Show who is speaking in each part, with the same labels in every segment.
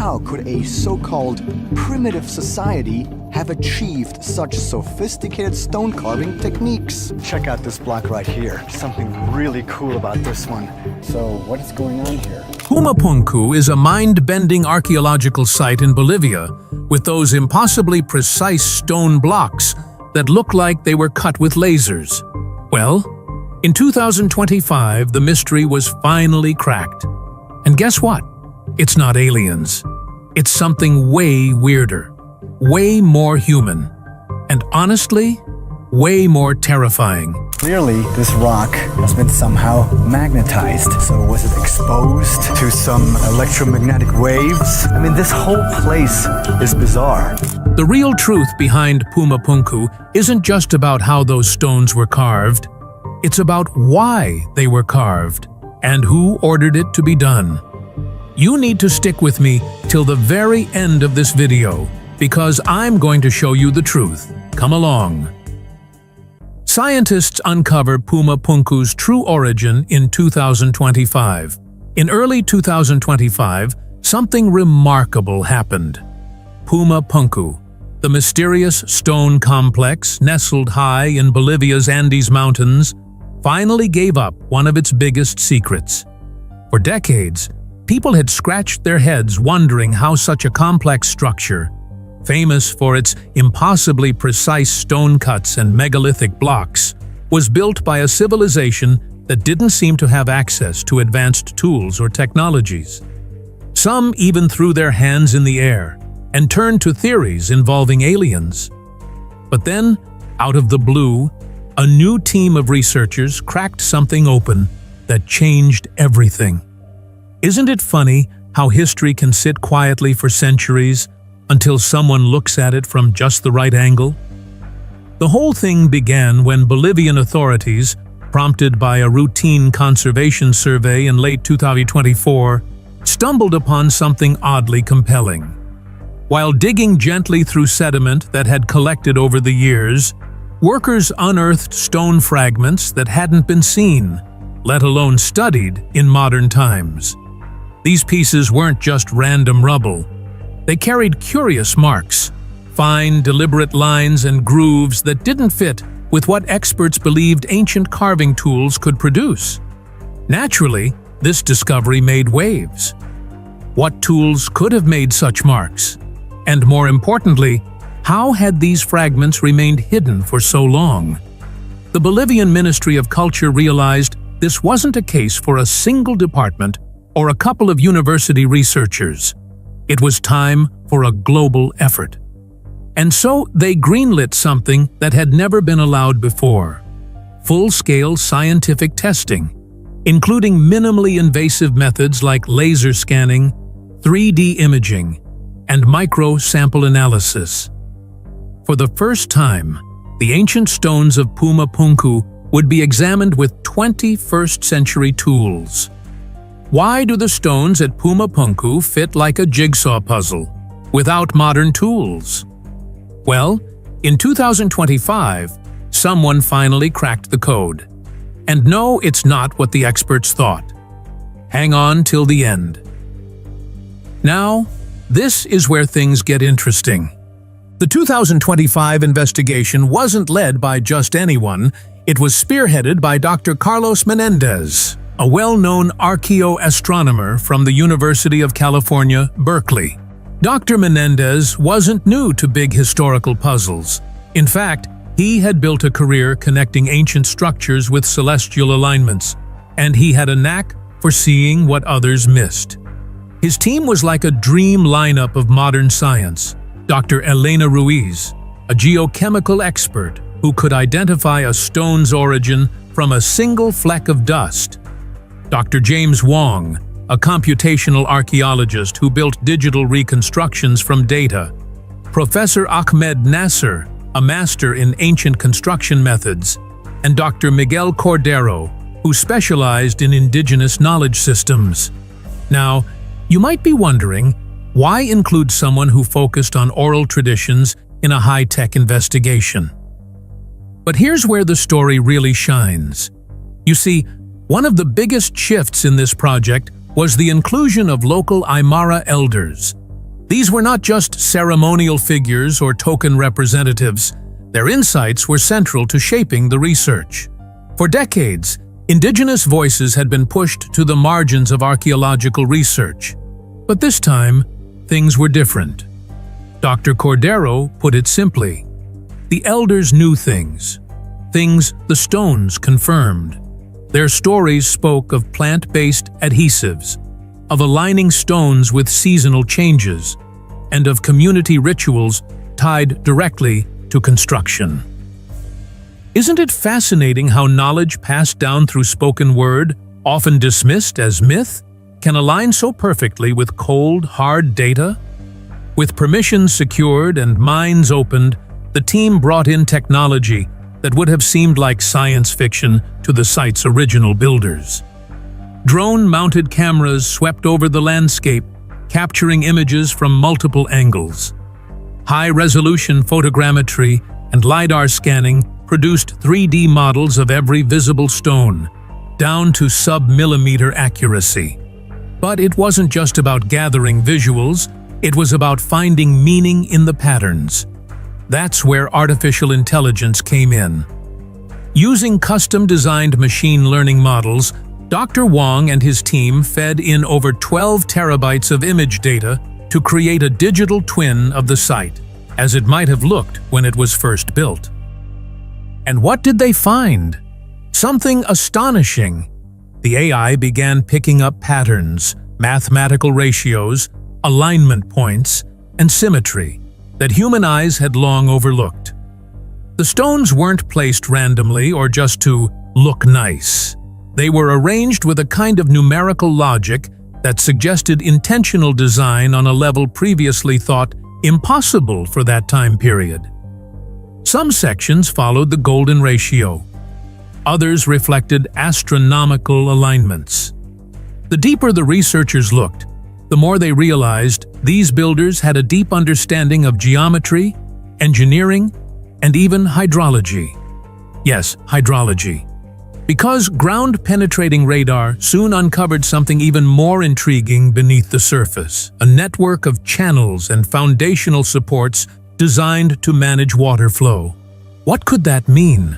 Speaker 1: how could a so-called primitive society have achieved such sophisticated stone carving techniques? Check out this block right here. Something really cool about this one. So what is going on here?
Speaker 2: Puma Punku is a mind-bending archaeological site in Bolivia with those impossibly precise stone blocks that look like they were cut with lasers. Well, in 2025, the mystery was finally cracked. And guess what? It's not aliens. It's something way weirder, way more human, and honestly, way more terrifying.
Speaker 1: Clearly, this rock has been somehow magnetized. So was it exposed to some electromagnetic waves? I mean, this whole place is bizarre.
Speaker 2: The real truth behind Puma Punku isn't just about how those stones were carved. It's about why they were carved and who ordered it to be done. You need to stick with me till the very end of this video because I'm going to show you the truth. Come along. Scientists uncover Puma Punku's true origin in 2025. In early 2025, something remarkable happened. Puma Punku, the mysterious stone complex nestled high in Bolivia's Andes Mountains, finally gave up one of its biggest secrets. For decades, people had scratched their heads wondering how such a complex structure, famous for its impossibly precise stone cuts and megalithic blocks, was built by a civilization that didn't seem to have access to advanced tools or technologies. Some even threw their hands in the air and turned to theories involving aliens. But then, out of the blue, a new team of researchers cracked something open that changed everything. Isn't it funny how history can sit quietly for centuries until someone looks at it from just the right angle? The whole thing began when Bolivian authorities, prompted by a routine conservation survey in late 2024, stumbled upon something oddly compelling. While digging gently through sediment that had collected over the years, workers unearthed stone fragments that hadn't been seen, let alone studied, in modern times. These pieces weren't just random rubble. They carried curious marks, fine, deliberate lines and grooves that didn't fit with what experts believed ancient carving tools could produce. Naturally, this discovery made waves. What tools could have made such marks? And more importantly, how had these fragments remained hidden for so long? The Bolivian Ministry of Culture realized this wasn't a case for a single department or a couple of university researchers. It was time for a global effort. And so they greenlit something that had never been allowed before: full-scale scientific testing, including minimally invasive methods like laser scanning, 3D imaging, and micro-sample analysis. For the first time, the ancient stones of Puma Punku would be examined with 21st-century tools. Why do the stones at Puma Punku fit like a jigsaw puzzle, without modern tools? Well, in 2025, someone finally cracked the code. And no, it's not what the experts thought. Hang on till the end. Now, this is where things get interesting. The 2025 investigation wasn't led by just anyone. It was spearheaded by Dr. Carlos Menendez, a well-known archaeoastronomer from the University of California, Berkeley. Dr. Menendez wasn't new to big historical puzzles. In fact, he had built a career connecting ancient structures with celestial alignments, and he had a knack for seeing what others missed. His team was like a dream lineup of modern science. Dr. Elena Ruiz, a geochemical expert who could identify a stone's origin from a single fleck of dust. Dr. James Wong, a computational archaeologist who built digital reconstructions from data. Professor Ahmed Nasser, a master in ancient construction methods. And Dr. Miguel Cordero, who specialized in indigenous knowledge systems. Now, you might be wondering, why include someone who focused on oral traditions in a high-tech investigation? But here's where the story really shines. You see, one of the biggest shifts in this project was the inclusion of local Aymara elders, These were not just ceremonial figures or token representatives. Their insights were central to shaping the research. For decades, indigenous voices had been pushed to the margins of archaeological research. But this time, things were different. Dr. Cordero put it simply: the elders knew things the stones confirmed. Their stories spoke of plant-based adhesives, of aligning stones with seasonal changes, and of community rituals tied directly to construction. Isn't it fascinating how knowledge passed down through spoken word, often dismissed as myth, can align so perfectly with cold, hard data? With permissions secured and minds opened, the team brought in technology that would have seemed like science fiction to the site's original builders. Drone-mounted cameras swept over the landscape, capturing images from multiple angles. High-resolution photogrammetry and LiDAR scanning produced 3D models of every visible stone, down to sub-millimeter accuracy. But it wasn't just about gathering visuals, it was about finding meaning in the patterns. That's where artificial intelligence came in. Using custom-designed machine learning models, Dr. Wong and his team fed in over 12 terabytes of image data to create a digital twin of the site, as it might have looked when it was first built. And what did they find? Something astonishing. The AI began picking up patterns, mathematical ratios, alignment points, and symmetry that human eyes had long overlooked. The stones weren't placed randomly or just to look nice. They were arranged with a kind of numerical logic that suggested intentional design on a level previously thought impossible for that time period. Some sections followed the golden ratio. Others reflected astronomical alignments. The deeper the researchers looked, the more they realized these builders had a deep understanding of geometry, engineering, and even hydrology. Yes, hydrology. Because ground-penetrating radar soon uncovered something even more intriguing beneath the surface, a network of channels and foundational supports designed to manage water flow. What could that mean?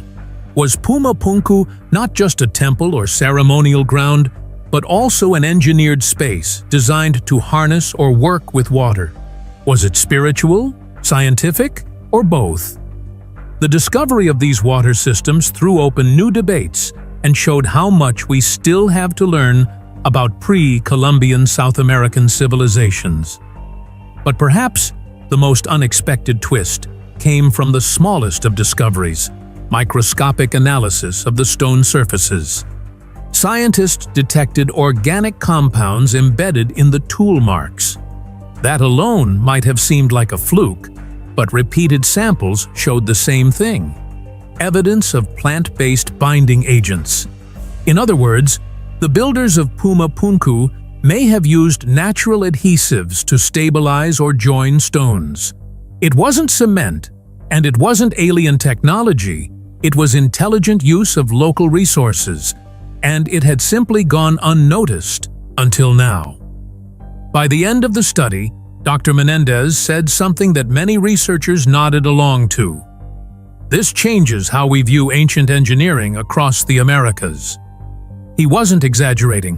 Speaker 2: Was Puma Punku not just a temple or ceremonial ground, but also an engineered space designed to harness or work with water? Was it spiritual, scientific, or both? The discovery of these water systems threw open new debates and showed how much we still have to learn about pre-Columbian South American civilizations. But perhaps the most unexpected twist came from the smallest of discoveries: microscopic analysis of the stone surfaces. Scientists detected organic compounds embedded in the tool marks. That alone might have seemed like a fluke, but repeated samples showed the same thing: evidence of plant-based binding agents. In other words, the builders of Puma Punku may have used natural adhesives to stabilize or join stones. It wasn't cement, and it wasn't alien technology. It was intelligent use of local resources, and it had simply gone unnoticed until now. By the end of the study, Dr. Menendez said something that many researchers nodded along to. This changes how we view ancient engineering across the Americas. He wasn't exaggerating.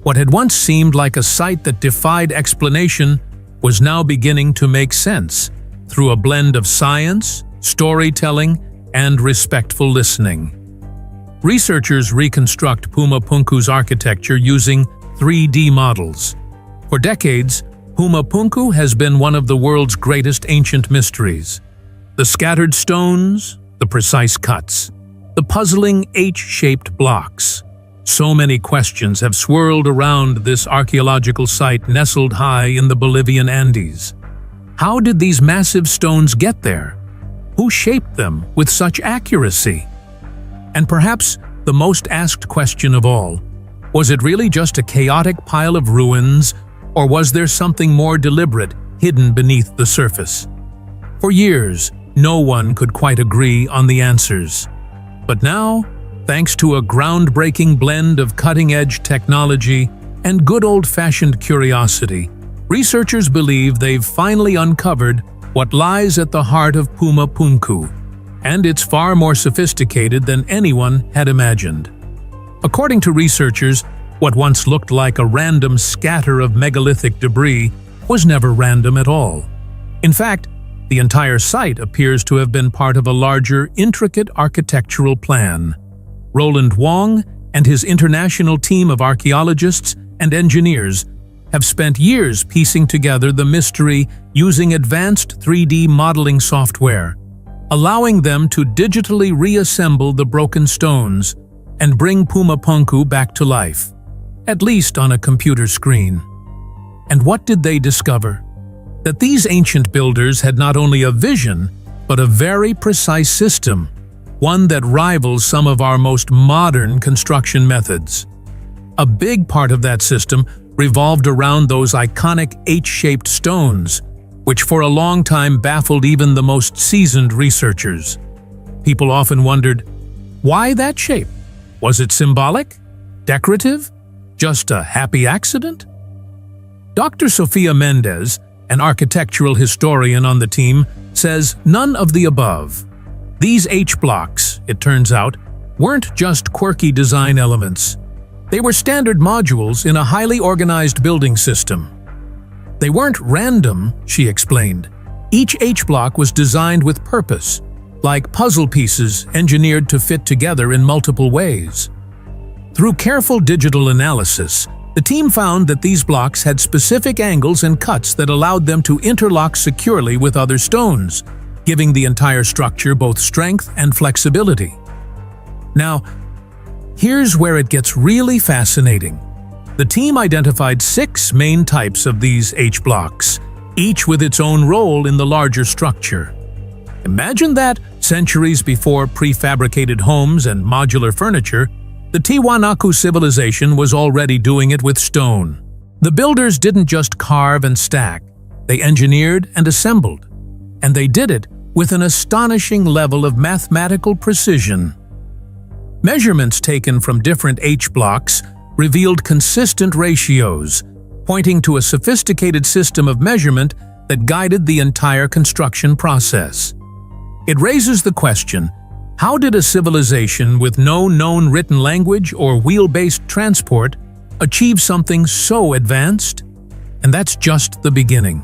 Speaker 2: What had once seemed like a site that defied explanation was now beginning to make sense through a blend of science, storytelling, and respectful listening. Researchers reconstruct Puma Punku's architecture using 3D models. For decades, Puma Punku has been one of the world's greatest ancient mysteries. The scattered stones, the precise cuts, the puzzling H-shaped blocks. So many questions have swirled around this archaeological site nestled high in the Bolivian Andes. How did these massive stones get there? Who shaped them with such accuracy? And perhaps the most asked question of all, was it really just a chaotic pile of ruins, or was there something more deliberate hidden beneath the surface? For years, no one could quite agree on the answers. But now, thanks to a groundbreaking blend of cutting-edge technology and good old-fashioned curiosity, researchers believe they've finally uncovered what lies at the heart of Puma Punku, and it's far more sophisticated than anyone had imagined. According to researchers, what once looked like a random scatter of megalithic debris was never random at all. In fact, the entire site appears to have been part of a larger, intricate architectural plan. Roland Wong and his international team of archaeologists and engineers have spent years piecing together the mystery using advanced 3D modeling software, allowing them to digitally reassemble the broken stones and bring Puma Punku back to life, at least on a computer screen. And what did they discover? That these ancient builders had not only a vision, but a very precise system, one that rivals some of our most modern construction methods. A big part of that system revolved around those iconic H-shaped stones, which for a long time baffled even the most seasoned researchers. People often wondered, why that shape? Was it symbolic? Decorative? Just a happy accident? Dr. Sofia Mendez, an architectural historian on the team, says none of the above. These H-blocks, it turns out, weren't just quirky design elements. They were standard modules in a highly organized building system. They weren't random, she explained. Each H-block was designed with purpose, like puzzle pieces engineered to fit together in multiple ways. Through careful digital analysis, the team found that these blocks had specific angles and cuts that allowed them to interlock securely with other stones, giving the entire structure both strength and flexibility. Now, here's where it gets really fascinating. The team identified 6 main types of these H-blocks, each with its own role in the larger structure. Imagine that, centuries before prefabricated homes and modular furniture, the Tiwanaku civilization was already doing it with stone. The builders didn't just carve and stack, they engineered and assembled. And they did it with an astonishing level of mathematical precision. Measurements taken from different H-blocks revealed consistent ratios, pointing to a sophisticated system of measurement that guided the entire construction process. It raises the question, how did a civilization with no known written language or wheel-based transport achieve something so advanced? And that's just the beginning.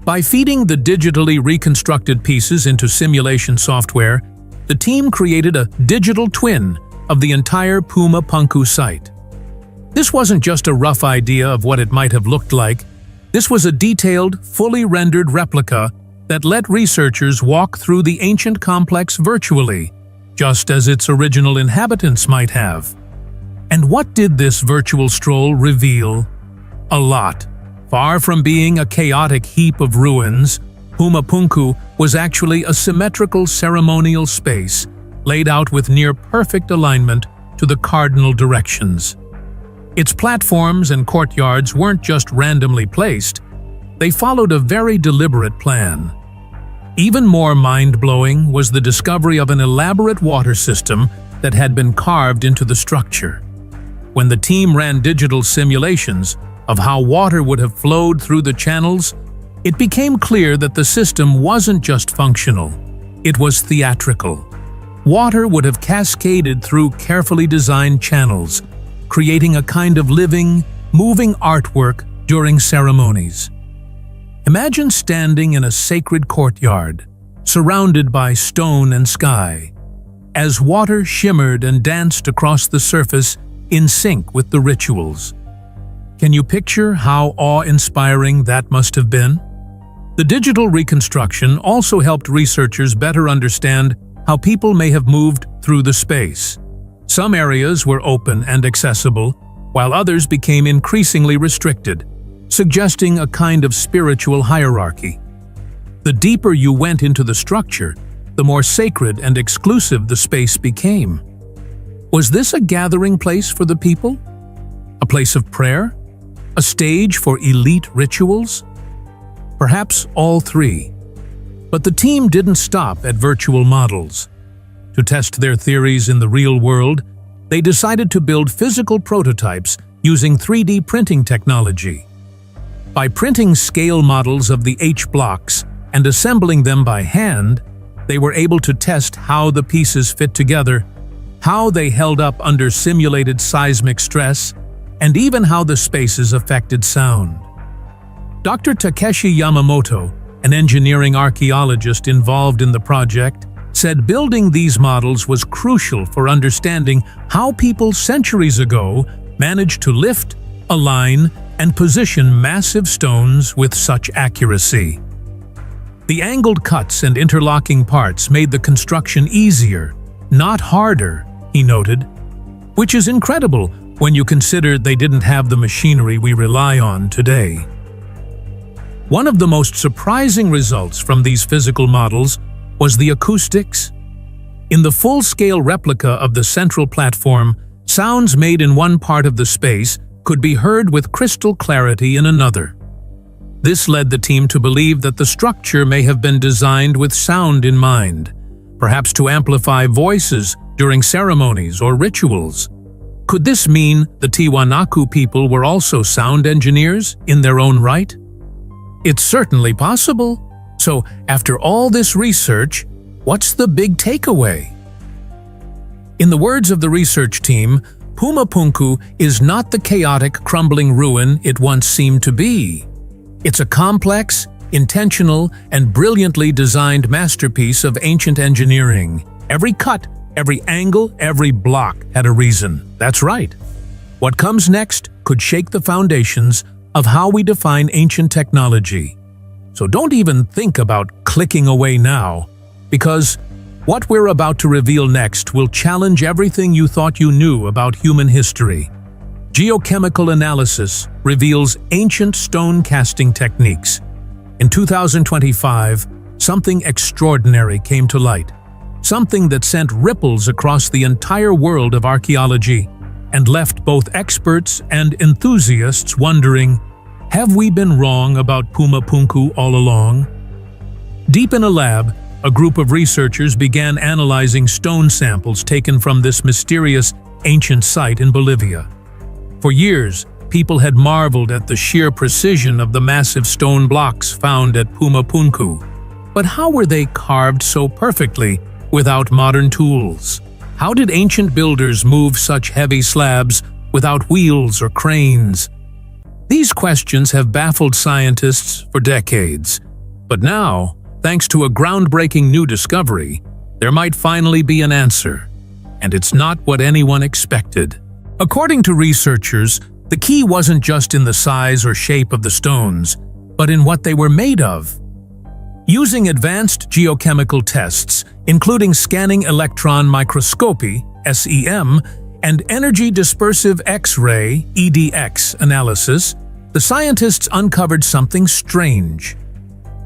Speaker 2: By feeding the digitally reconstructed pieces into simulation software, the team created a digital twin of the entire Puma Punku site. This wasn't just a rough idea of what it might have looked like. This was a detailed, fully rendered replica that let researchers walk through the ancient complex virtually, just as its original inhabitants might have. And what did this virtual stroll reveal? A lot. Far from being a chaotic heap of ruins, Puma Punku was actually a symmetrical ceremonial space, laid out with near-perfect alignment to the cardinal directions. Its platforms and courtyards weren't just randomly placed, they followed a very deliberate plan. Even more mind-blowing was the discovery of an elaborate water system that had been carved into the structure. When the team ran digital simulations of how water would have flowed through the channels, it became clear that the system wasn't just functional, it was theatrical. Water would have cascaded through carefully designed channels, creating a kind of living, moving artwork during ceremonies. Imagine standing in a sacred courtyard, surrounded by stone and sky, as water shimmered and danced across the surface in sync with the rituals. Can you picture how awe-inspiring that must have been? The digital reconstruction also helped researchers better understand how people may have moved through the space. Some areas were open and accessible, while others became increasingly restricted, suggesting a kind of spiritual hierarchy. The deeper you went into the structure, the more sacred and exclusive the space became. Was this a gathering place for the people? A place of prayer? A stage for elite rituals? Perhaps all three. But the team didn't stop at virtual models. To test their theories in the real world, they decided to build physical prototypes using 3D printing technology. By printing scale models of the H blocks and assembling them by hand, they were able to test how the pieces fit together, how they held up under simulated seismic stress, and even how the spaces affected sound. Dr. Takeshi Yamamoto, an engineering archaeologist involved in the project, said building these models was crucial for understanding how people centuries ago managed to lift, align, and position massive stones with such accuracy. The angled cuts and interlocking parts made the construction easier, not harder, he noted, which is incredible when you consider they didn't have the machinery we rely on today. One of the most surprising results from these physical models was the acoustics. In the full-scale replica of the central platform, sounds made in one part of the space could be heard with crystal clarity in another. This led the team to believe that the structure may have been designed with sound in mind, perhaps to amplify voices during ceremonies or rituals. Could this mean the Tiwanaku people were also sound engineers in their own right? It's certainly possible. So, after all this research, what's the big takeaway? In the words of the research team, Puma Punku is not the chaotic, crumbling ruin it once seemed to be. It's a complex, intentional, and brilliantly designed masterpiece of ancient engineering. Every cut, every angle, every block had a reason. That's right. What comes next could shake the foundations of how we define ancient technology. So don't even think about clicking away now, because what we're about to reveal next will challenge everything you thought you knew about human history. Geochemical analysis reveals ancient stone casting techniques. In 2025, something extraordinary came to light, something that sent ripples across the entire world of archaeology and left both experts and enthusiasts wondering, have we been wrong about Puma Punku all along? Deep in a lab, a group of researchers began analyzing stone samples taken from this mysterious ancient site in Bolivia. For years, people had marveled at the sheer precision of the massive stone blocks found at Puma Punku. But how were they carved so perfectly without modern tools? How did ancient builders move such heavy slabs without wheels or cranes? These questions have baffled scientists for decades. But now, thanks to a groundbreaking new discovery, there might finally be an answer. And it's not what anyone expected. According to researchers, the key wasn't just in the size or shape of the stones, but in what they were made of. Using advanced geochemical tests, including scanning electron microscopy, SEM, and energy dispersive X-ray, EDX, analysis, the scientists uncovered something strange.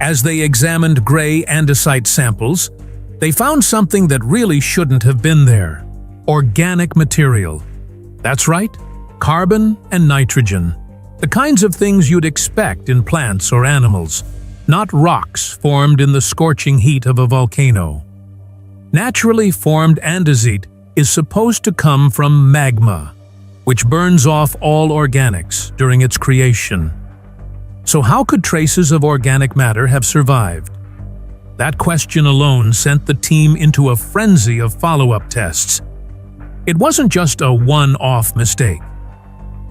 Speaker 2: As they examined gray andesite samples, they found something that really shouldn't have been there: organic material. That's right, carbon and nitrogen, the kinds of things you'd expect in plants or animals, not rocks formed in the scorching heat of a volcano. Naturally formed andesite is supposed to come from magma, which burns off all organics during its creation. So how could traces of organic matter have survived? That question alone sent the team into a frenzy of follow-up tests. It wasn't just a one-off mistake.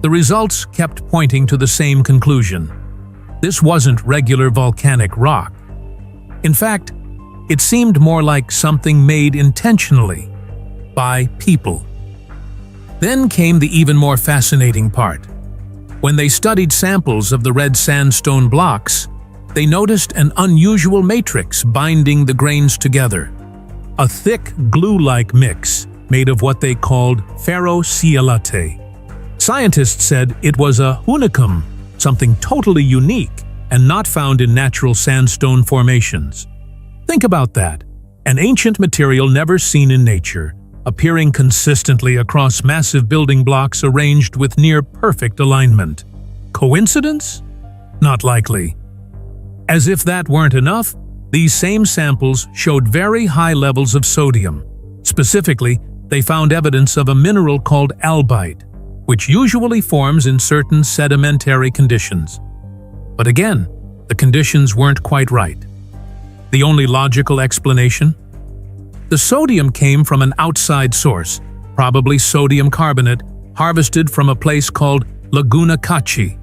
Speaker 2: The results kept pointing to the same conclusion. This wasn't regular volcanic rock. In fact, it seemed more like something made intentionally by people. Then came the even more fascinating part. When they studied samples of the red sandstone blocks, they noticed an unusual matrix binding the grains together. A thick, glue-like mix made of what they called ferrosilicate. Scientists said it was a unicum, something totally unique and not found in natural sandstone formations. Think about that. An ancient material never seen in nature, appearing consistently across massive building blocks arranged with near-perfect alignment. Coincidence? Not likely. As if that weren't enough, these same samples showed very high levels of sodium. Specifically, they found evidence of a mineral called albite, which usually forms in certain sedimentary conditions. But again, the conditions weren't quite right. The only logical explanation? The sodium came from an outside source, probably sodium carbonate, harvested from a place called Laguna Cachi,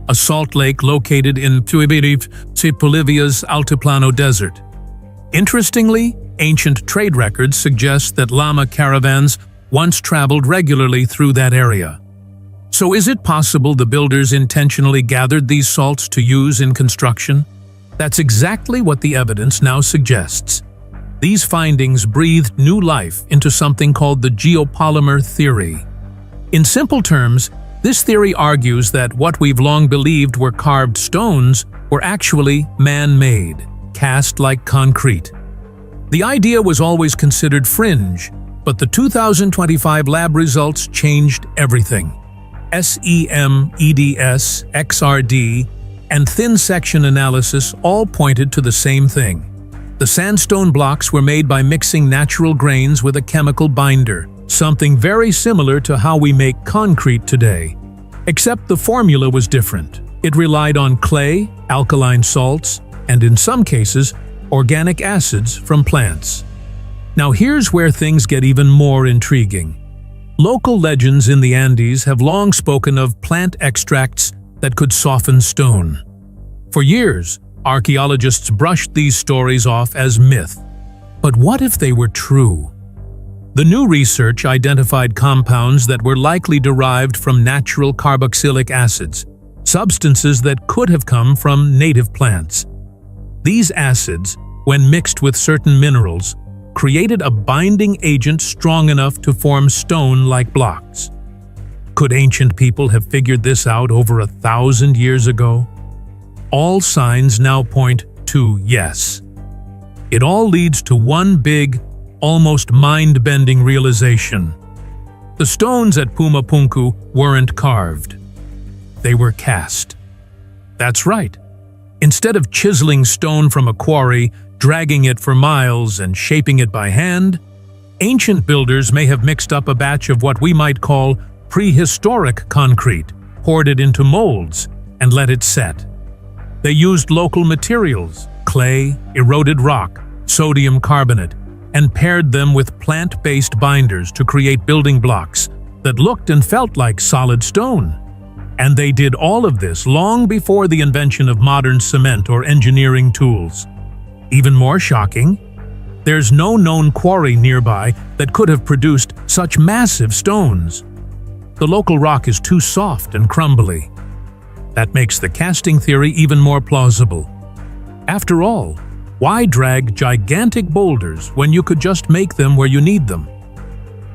Speaker 2: a salt lake located in Bolivia's Altiplano Desert. Interestingly, ancient trade records suggest that llama caravans once traveled regularly through that area. So is it possible the builders intentionally gathered these salts to use in construction? That's exactly what the evidence now suggests. These findings breathed new life into something called the geopolymer theory. In simple terms, this theory argues that what we've long believed were carved stones were actually man-made, cast like concrete. The idea was always considered fringe, but the 2025 lab results changed everything. SEM-EDS, XRD, and thin section analysis all pointed to the same thing. The sandstone blocks were made by mixing natural grains with a chemical binder, something very similar to how we make concrete today. Except the formula was different. It relied on clay, alkaline salts, and in some cases, organic acids from plants. Now here's where things get even more intriguing. Local legends in the Andes have long spoken of plant extracts that could soften stone. For years, archaeologists brushed these stories off as myth. But what if they were true? The new research identified compounds that were likely derived from natural carboxylic acids, substances that could have come from native plants. These acids, when mixed with certain minerals, created a binding agent strong enough to form stone-like blocks. Could ancient people have figured this out over 1,000 years ago? All signs now point to yes. It all leads to one big, almost mind-bending realization. The stones at Puma Punku weren't carved. They were cast. That's right. Instead of chiseling stone from a quarry, dragging it for miles and shaping it by hand, ancient builders may have mixed up a batch of what we might call prehistoric concrete, poured it into molds, and let it set. They used local materials, clay, eroded rock, sodium carbonate, and paired them with plant-based binders to create building blocks that looked and felt like solid stone. And they did all of this long before the invention of modern cement or engineering tools. Even more shocking, there's no known quarry nearby that could have produced such massive stones. The local rock is too soft and crumbly. That makes the casting theory even more plausible. After all, why drag gigantic boulders when you could just make them where you need them?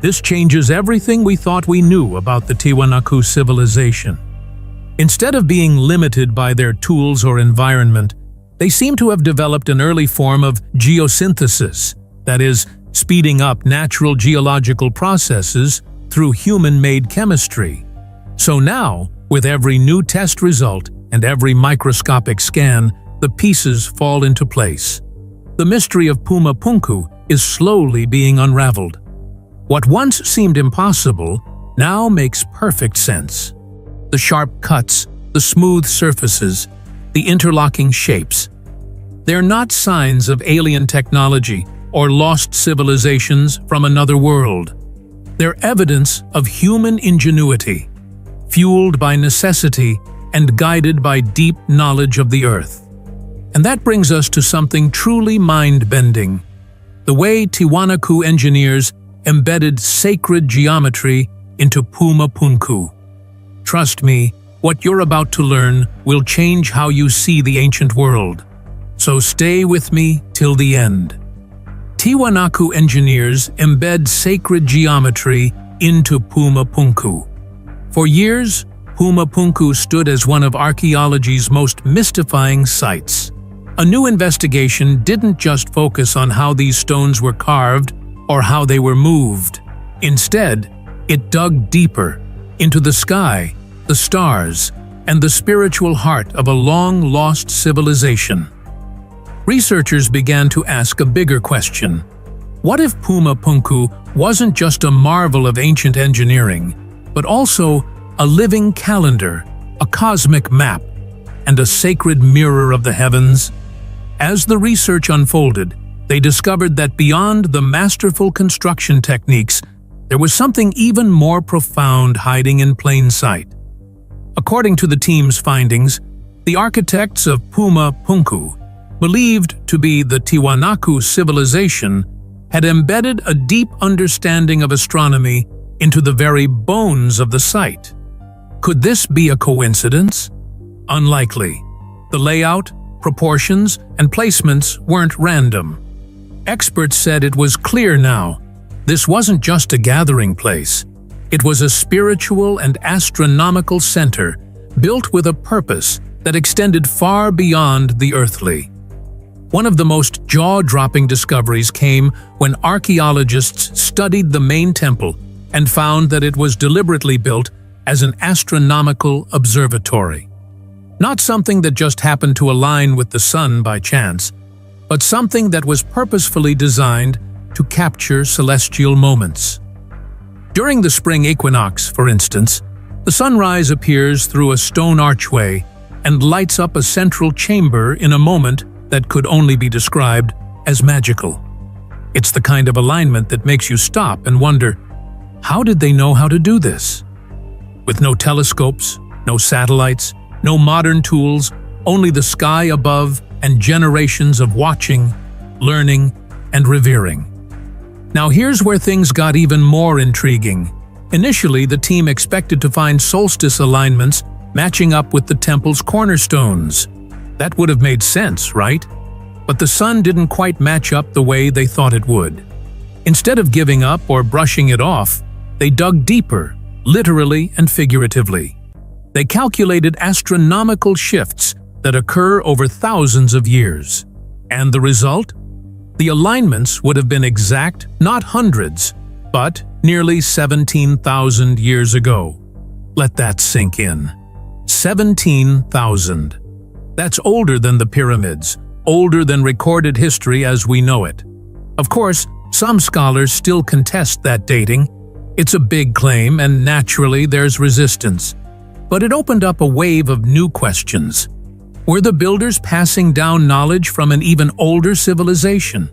Speaker 2: This changes everything we thought we knew about the Tiwanaku civilization. Instead of being limited by their tools or environment, they seem to have developed an early form of geosynthesis, that is, speeding up natural geological processes through human-made chemistry. So now, with every new test result and every microscopic scan, the pieces fall into place. The mystery of Puma Punku is slowly being unraveled. What once seemed impossible now makes perfect sense. The sharp cuts, the smooth surfaces, the interlocking shapes. They're not signs of alien technology or lost civilizations from another world. They're evidence of human ingenuity, fueled by necessity and guided by deep knowledge of the earth. And that brings us to something truly mind-bending: the way Tiwanaku engineers embedded sacred geometry into Puma Punku. Trust me, what you're about to learn will change how you see the ancient world. So stay with me till the end. Tiwanaku engineers embed sacred geometry into Puma Punku. For years, Puma Punku stood as one of archaeology's most mystifying sites. A new investigation didn't just focus on how these stones were carved or how they were moved. Instead, it dug deeper into the sky, the stars, and the spiritual heart of a long-lost civilization. Researchers began to ask a bigger question. What if Puma Punku wasn't just a marvel of ancient engineering, but also a living calendar, a cosmic map, and a sacred mirror of the heavens? As the research unfolded, they discovered that beyond the masterful construction techniques, there was something even more profound hiding in plain sight. According to the team's findings, the architects of Puma Punku, believed to be the Tiwanaku civilization, had embedded a deep understanding of astronomy into the very bones of the site. Could this be a coincidence? Unlikely. The layout, proportions, and placements weren't random. Experts said it was clear now. This wasn't just a gathering place. It was a spiritual and astronomical center built with a purpose that extended far beyond the earthly. One of the most jaw-dropping discoveries came when archaeologists studied the main temple and found that it was deliberately built as an astronomical observatory. Not something that just happened to align with the sun by chance, but something that was purposefully designed to capture celestial moments. During the spring equinox, for instance, the sunrise appears through a stone archway and lights up a central chamber in a moment that could only be described as magical. It's the kind of alignment that makes you stop and wonder, how did they know how to do this? With no telescopes, no satellites, no modern tools, only the sky above and generations of watching, learning, and revering. Now here's where things got even more intriguing. Initially, the team expected to find solstice alignments matching up with the temple's cornerstones. That would have made sense, right? But the sun didn't quite match up the way they thought it would. Instead of giving up or brushing it off, they dug deeper, literally and figuratively. They calculated astronomical shifts that occur over thousands of years. And the result? The alignments would have been exact, not hundreds, but nearly 17,000 years ago. Let that sink in. 17,000. That's older than the pyramids, older than recorded history as we know it. Of course, some scholars still contest that dating. It's a big claim, and naturally there's resistance. But it opened up a wave of new questions. Were the builders passing down knowledge from an even older civilization?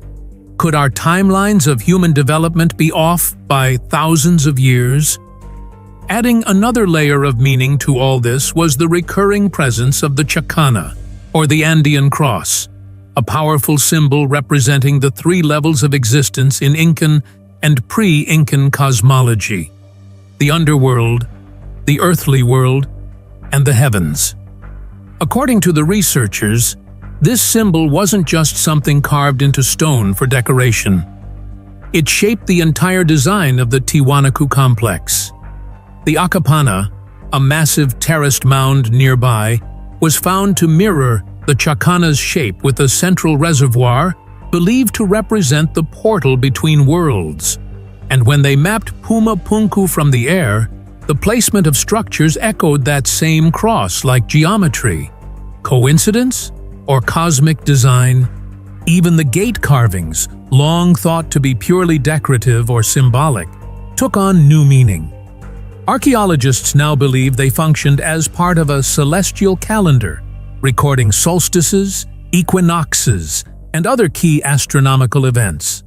Speaker 2: Could our timelines of human development be off by thousands of years? Adding another layer of meaning to all this was the recurring presence of the chacana, or the Andean cross, a powerful symbol representing the three levels of existence in Incan and pre-Incan cosmology: the underworld, the earthly world, and the heavens. According to the researchers, this symbol wasn't just something carved into stone for decoration. It shaped the entire design of the Tiwanaku complex. The Akapana, a massive terraced mound nearby, was found to mirror the chacana's shape with a central reservoir believed to represent the portal between worlds. And when they mapped Puma Punku from the air, the placement of structures echoed that same cross-like geometry. Coincidence? Or cosmic design? Even the gate carvings, long thought to be purely decorative or symbolic, took on new meaning. Archaeologists now believe they functioned as part of a celestial calendar, recording solstices, equinoxes, and other key astronomical events.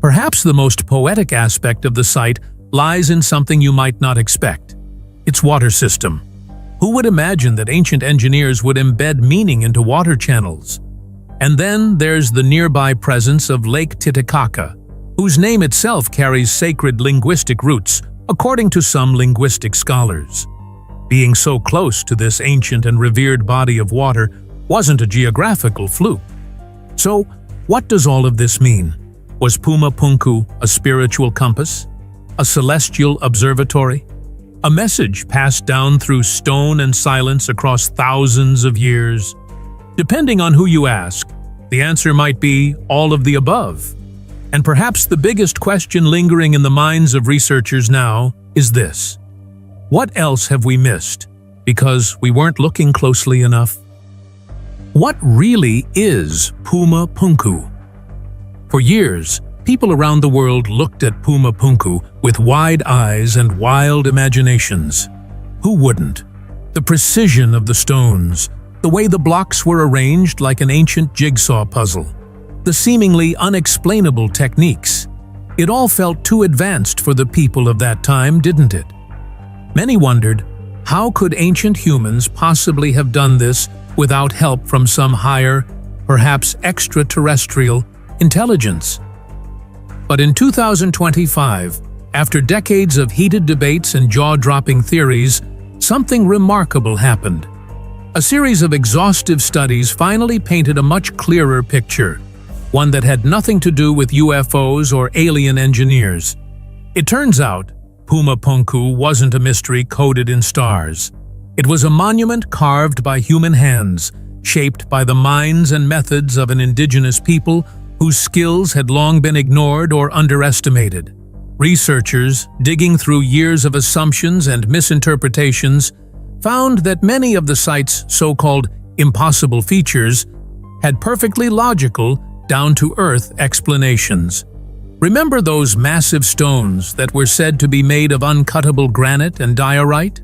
Speaker 2: Perhaps the most poetic aspect of the site lies in something you might not expect: its water system. Who would imagine that ancient engineers would embed meaning into water channels? And then there's the nearby presence of Lake Titicaca, whose name itself carries sacred linguistic roots, according to some linguistic scholars. Being so close to this ancient and revered body of water wasn't a geographical fluke. So, what does all of this mean? Was Puma Punku a spiritual compass? A celestial observatory? A message passed down through stone and silence across thousands of years? Depending on who you ask, the answer might be all of the above. And perhaps the biggest question lingering in the minds of researchers now is this: what else have we missed because we weren't looking closely enough? What really is Puma Punku? For years, people around the world looked at Puma Punku with wide eyes and wild imaginations. Who wouldn't? The precision of the stones, the way the blocks were arranged like an ancient jigsaw puzzle, the seemingly unexplainable techniques. It all felt too advanced for the people of that time, didn't it? Many wondered, how could ancient humans possibly have done this without help from some higher, perhaps extraterrestrial, intelligence? But in 2025, after decades of heated debates and jaw-dropping theories, something remarkable happened. A series of exhaustive studies finally painted a much clearer picture, one that had nothing to do with UFOs or alien engineers. It turns out, Puma Punku wasn't a mystery coded in stars. It was a monument carved by human hands, shaped by the minds and methods of an indigenous people whose skills had long been ignored or underestimated. Researchers, digging through years of assumptions and misinterpretations, found that many of the site's so-called impossible features had perfectly logical, down-to-earth explanations. Remember those massive stones that were said to be made of uncuttable granite and diorite?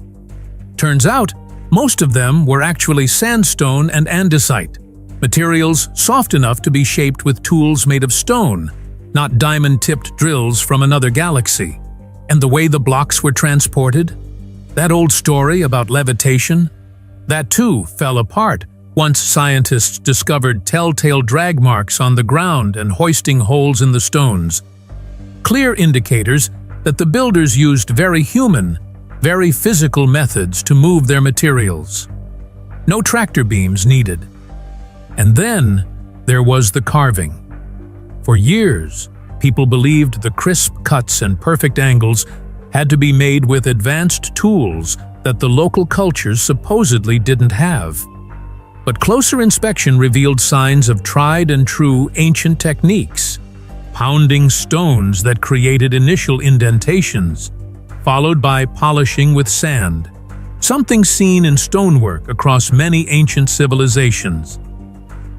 Speaker 2: Turns out, most of them were actually sandstone and andesite, materials soft enough to be shaped with tools made of stone, not diamond-tipped drills from another galaxy. And the way the blocks were transported? That old story about levitation? That too fell apart once scientists discovered telltale drag marks on the ground and hoisting holes in the stones. Clear indicators that the builders used very human, very physical methods to move their materials. No tractor beams needed. And then there was the carving. For years, people believed the crisp cuts and perfect angles had to be made with advanced tools that the local cultures supposedly didn't have. But closer inspection revealed signs of tried-and-true ancient techniques, pounding stones that created initial indentations, followed by polishing with sand, something seen in stonework across many ancient civilizations.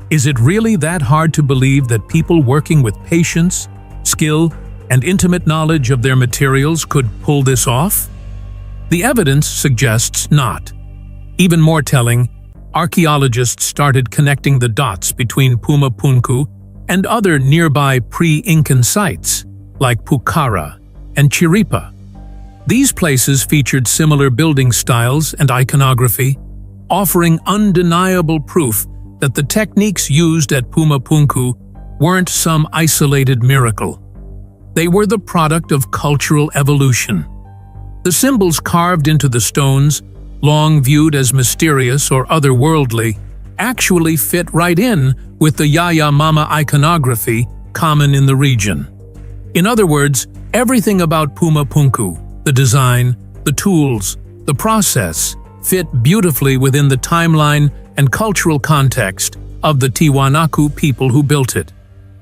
Speaker 2: Is it really that hard to believe that people working with patience, skill, and intimate knowledge of their materials could pull this off? The evidence suggests not. Even more telling, archaeologists started connecting the dots between Puma Punku and other nearby pre-Incan sites, like Pucara and Chiripa. These places featured similar building styles and iconography, offering undeniable proof that the techniques used at Puma Punku weren't some isolated miracle. They were the product of cultural evolution. The symbols carved into the stones, long viewed as mysterious or otherworldly, actually fit right in with the Yaya Mama iconography common in the region. In other words, everything about Puma Punku, the design, the tools, the process, fit beautifully within the timeline and cultural context of the Tiwanaku people who built it.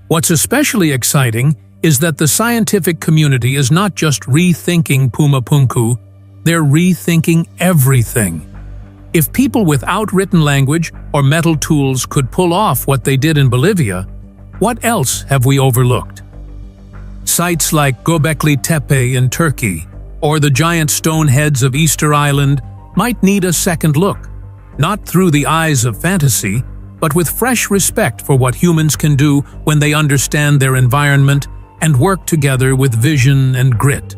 Speaker 2: What's especially exciting is that the scientific community is not just rethinking Puma Punku, they're rethinking everything. If people without written language or metal tools could pull off what they did in Bolivia, what else have we overlooked? Sites like Göbekli Tepe in Turkey or the giant stone heads of Easter Island might need a second look, not through the eyes of fantasy, but with fresh respect for what humans can do when they understand their environment and work together with vision and grit.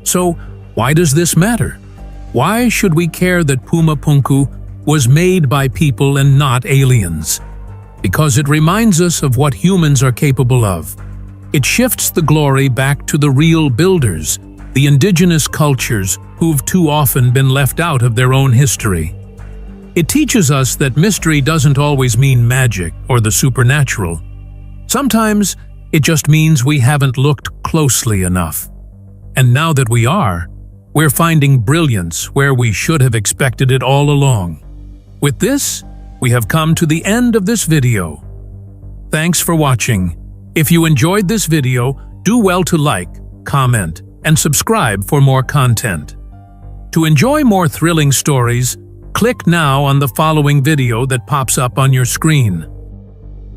Speaker 2: So, why does this matter? Why should we care that Puma Punku was made by people and not aliens? Because it reminds us of what humans are capable of. It shifts the glory back to the real builders, the indigenous cultures who've too often been left out of their own history. It teaches us that mystery doesn't always mean magic or the supernatural. Sometimes it just means we haven't looked closely enough. And now that we are, we're finding brilliance where we should have expected it all along. With this, we have come to the end of this video. Thanks for watching. If you enjoyed this video, do well to like, comment, and subscribe for more content. To enjoy more thrilling stories, click now on the following video that pops up on your screen.